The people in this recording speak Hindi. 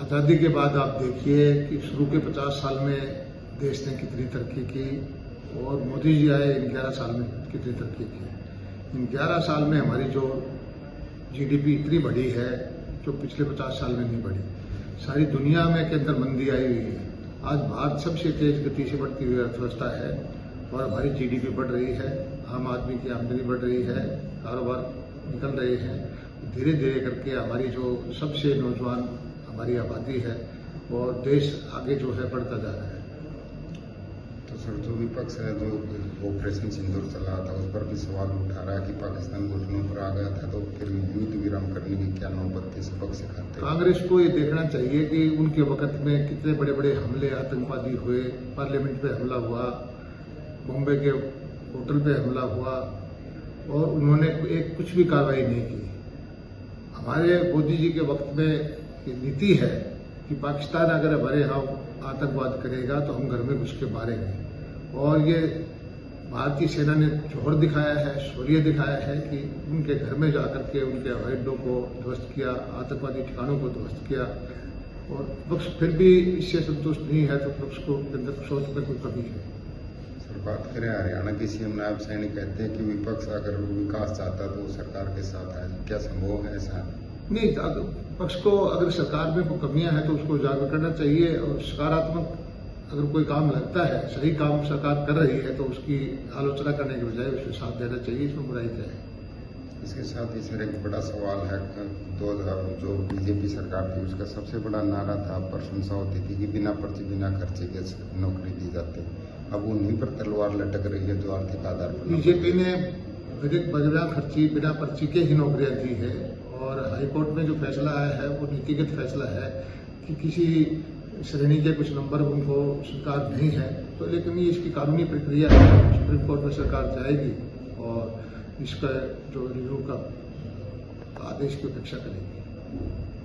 आज़ादी के बाद आप देखिए कि शुरू के 50 साल में देश ने कितनी तरक्की की और मोदी जी आए इन 11 साल में कितनी तरक्की की। इन 11 साल में हमारी जो जीडीपी इतनी बढ़ी है जो पिछले 50 साल में नहीं बढ़ी। सारी दुनिया में के अंदर मंदी आई हुई है। आज भारत सबसे तेज गति से बढ़ती हुई अर्थव्यवस्था है और हमारी जीडीपी बढ़ रही है, आम आदमी की आमदनी बढ़ रही है, कारोबार निकल रहे हैं। धीरे धीरे करके हमारी जो सबसे नौजवान हमारी आबादी है और देश आगे जो है बढ़ता जा रहा है। तो सर, जो विपक्ष है जो ऑपरेशन सिंदूर चला था उस पर भी सवाल उठा रहा है कि पाकिस्तान घुटनों पर आ गया था तो फिर युद्ध विराम करने की क्या नौबत थी, सबक सिखाते हैं। कांग्रेस को ये देखना चाहिए कि उनके वक्त में कितने बड़े बड़े हमले आतंकवादी हुए, पार्लियामेंट पे हमला हुआ, बॉम्बे के होटल पे हमला हुआ और उन्होंने एक कुछ भी कार्रवाई नहीं की। हमारे मोदी जी के वक्त में ये नीति है कि पाकिस्तान अगर हमारे यहाँ आतंकवाद करेगा तो हम घर में घुस के मारेंगे। और ये भारतीय सेना ने जोहर दिखाया है, शौर्य दिखाया है कि उनके घर में जाकर के उनके हवाई अड्डों को ध्वस्त किया, आतंकवादी ठिकानों को ध्वस्त किया। और विपक्ष फिर भी इससे संतुष्ट नहीं है तो विपक्ष को अंदर सोच में कोई कमी है। सर, बात करें हरियाणा के सीएम नायब सैनी कहते हैं कि विपक्ष अगर विकास चाहता तो सरकार के साथ है, क्या संभव है ऐसा? नहीं, विपक्ष को अगर सरकार में कोई कमियां हैं तो उसको उजागर करना चाहिए और सकारात्मक अगर कोई काम लगता है, सही काम सरकार कर रही है तो उसकी आलोचना करने के बजाय उसके साथ देना चाहिए। इसमें बुराई क्या है? इसके साथ ही सर एक बड़ा सवाल है, 2000 जो बीजेपी सरकार थी उसका सबसे बड़ा नारा था, प्रशंसा होती थी कि बिना पर्ची बिना खर्चे के नौकरी दी जाती। अब उन्हीं पर तलवार लटक रही है जो आर्थिक आधार पर। बीजेपी ने बिना खर्ची बिना पर्ची के ही नौकरियां दी है और हाईकोर्ट में जो फैसला आया है वो नीतिगत फैसला है कि किसी श्रेणी के कुछ नंबर उनको स्वीकार नहीं है। तो लेकिन ये इसकी कानूनी प्रक्रिया है, सुप्रीम कोर्ट में सरकार जाएगी और इसका जो रिव्यू का आदेश की अपेक्षा करेगी।